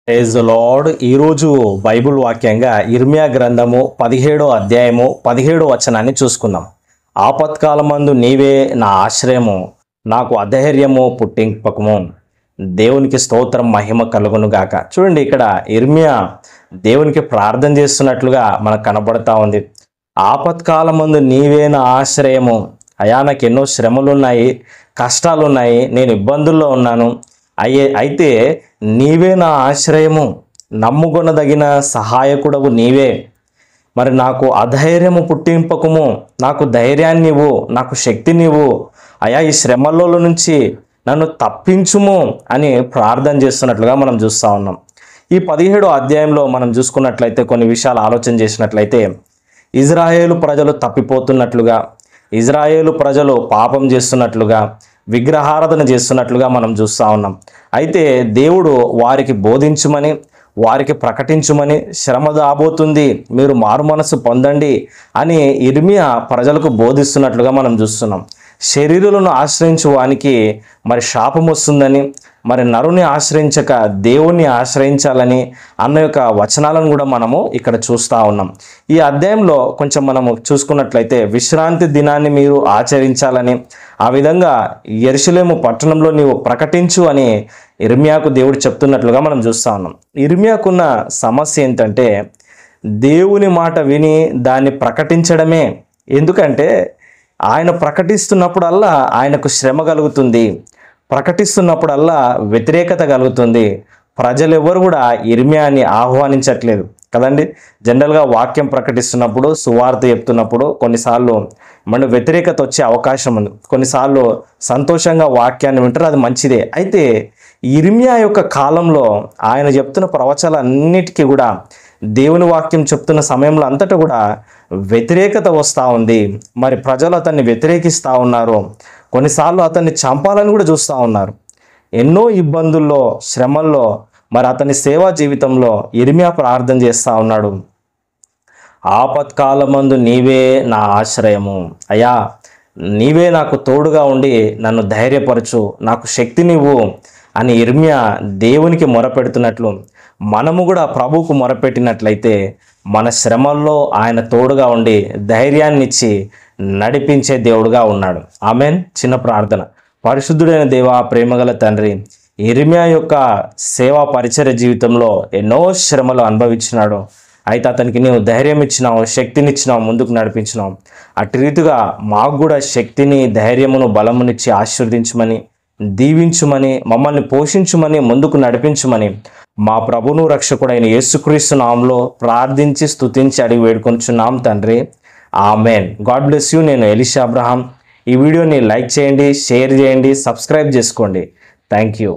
Praise the lord. ఈరోజు Bible వాక్యంగా ఇర్మియా గ్రంథము 17వ అధ్యాయము 17వ వచనాన్ని చూసుకుందాం. ఆపత్కాలమందు నీవే నా ఆశ్రయము, నాకు అధైర్యము పుట్టింపకము. దేవునికి స్తోత్రం, మహిమ కలుగును గాక. చూడండి, ఇక్కడ ఇర్మియా దేవునికి ప్రార్థన చేస్తున్నట్లుగా మనకు కనబడతా ఉంది. ఆపత్కాలమందు నీవే నా ఆశ్రయము. అయా, నాకు ఎన్నో శ్రమలు ఉన్నాయి, కష్టాలు ఉన్నాయి, నేను ఇబ్బందుల్లో ఉన్నాను. అయితే నీవే నా ఆశ్రయము, నమ్ముకొనదగిన సహాయకుడవు నీవే. మరి నాకు అధైర్యము పుట్టింపకము, నాకు ధైర్యాన్ని ఇవ్వు, నాకు శక్తినివ్వు. అయా, ఈ శ్రమల్లో నుంచి నన్ను తప్పించుము అని ప్రార్థన చేస్తున్నట్లుగా మనం చూస్తూ ఉన్నాం. ఈ 17వ అధ్యాయంలో మనం చూసుకున్నట్లయితే, కొన్ని విషయాలు ఆలోచన చేసినట్లయితే, ఇజ్రాయేలు ప్రజలు తప్పిపోతున్నట్లుగా, ఇజ్రాయేలు ప్రజలు పాపం చేస్తున్నట్లుగా, విగ్రహారాధన చేస్తున్నట్లుగా మనం చూస్తూ ఉన్నాం. అయితే దేవుడు వారికి బోధించుమని, వారికి ప్రకటించుమని, శ్రమ రాబోతుంది, మీరు మారు మనసు పొందండి అని ఇర్మియా ప్రజలకు బోధిస్తున్నట్లుగా మనం చూస్తున్నాం. శరీరులను ఆశ్రయించు వానికి మరి శాపం వస్తుందని, మరి నరుని ఆశ్రయించక దేవుణ్ణి ఆశ్రయించాలని అన్న యొక్క వచనాలను కూడా మనము ఇక్కడ చూస్తూ ఉన్నాం. ఈ అధ్యాయంలో కొంచెం మనము చూసుకున్నట్లయితే, విశ్రాంతి దినాన్ని మీరు ఆచరించాలని, ఆ విధంగా యెరూషలేము పట్టణంలో నీవు ప్రకటించు అని ఇర్మియాకు దేవుడు చెప్తున్నట్లుగా మనం చూస్తూ ఉన్నాం. ఇర్మియాకున్న సమస్య ఏంటంటే, దేవుని మాట విని దాన్ని ప్రకటించడమే. ఎందుకంటే ఆయన ప్రకటిస్తున్నప్పుడల్లా ఆయనకు శ్రమ కలుగుతుంది, ప్రకటిస్తున్నప్పుడల్లా వ్యతిరేకత కలుగుతుంది. ప్రజలు ఎవరు కూడా ఇర్మియాని ఆహ్వానించట్లేదు కదండి. జనరల్గా వాక్యం ప్రకటిస్తున్నప్పుడు, సువార్త చెప్తున్నప్పుడు కొన్నిసార్లు మన వ్యతిరేకత వచ్చే అవకాశం ఉంది. కొన్నిసార్లు సంతోషంగా వాక్యాన్ని వింటారు, అది మంచిదే. అయితే ఇర్మియా యొక్క కాలంలో ఆయన చెప్తున్న ప్రవచనాలన్నిటికీ కూడా, దేవుని వాక్యం చెప్తున్న సమయంలో అంతటా కూడా వ్యతిరేకత వస్తూ ఉంది. మరి ప్రజలు అతన్ని వ్యతిరేకిస్తూ ఉన్నారు, కొన్నిసార్లు అతన్ని చంపాలని కూడా చూస్తూ ఉన్నారు. ఎన్నో ఇబ్బందుల్లో, శ్రమల్లో మరి అతని సేవా జీవితంలో ఇర్మియా ప్రార్థన చేస్తూ ఉన్నాడు. ఆపత్కాలమందు నీవే నా ఆశ్రయము, అయ్యా నీవే నాకు తోడుగా ఉండి నన్ను ధైర్యపరచు, నాకు శక్తినివ్వు అని ఇర్మియా దేవునికి మొరపెడుతున్నట్లు మనము కూడా ప్రభువుకు మొరపెట్టినట్లయితే మన శ్రమల్లో ఆయన తోడుగా ఉండి ధైర్యాన్ని ఇచ్చి నడిపించే దేవుడుగా ఉన్నాడు. ఆమెన్. చిన్న ప్రార్థన. పరిశుద్ధుడైన దేవా, ప్రేమగల తండ్రి, ఇర్మియా యొక్క సేవా పరిచర్య జీవితంలో ఎన్నో శ్రమలు అనుభవించినాడు. అయితే అతనికి నీవు ధైర్యం ఇచ్చినావు, శక్తినిచ్చినావు, ముందుకు నడిపించినావు. అటు రీతిగా మాకు కూడా శక్తిని, ధైర్యమును, బలమునిచ్చి ఆశీర్వదించమని, దీవించుమని, మమ్మల్ని పోషించుమని, ముందుకు నడిపించుమని మా ప్రభును రక్షకుడైన యేసుక్రీస్తు నామములో ప్రార్థించి స్తుతించి అడిగి వేడుకొనుచున్నాం తండ్రి. ఆమెన్. God bless you. నేను ఎలీషా అబ్రహాం. ఈ వీడియోని లైక్ చేయండి, షేర్ చేయండి, సబ్స్క్రైబ్ చేసుకోండి. Thank you.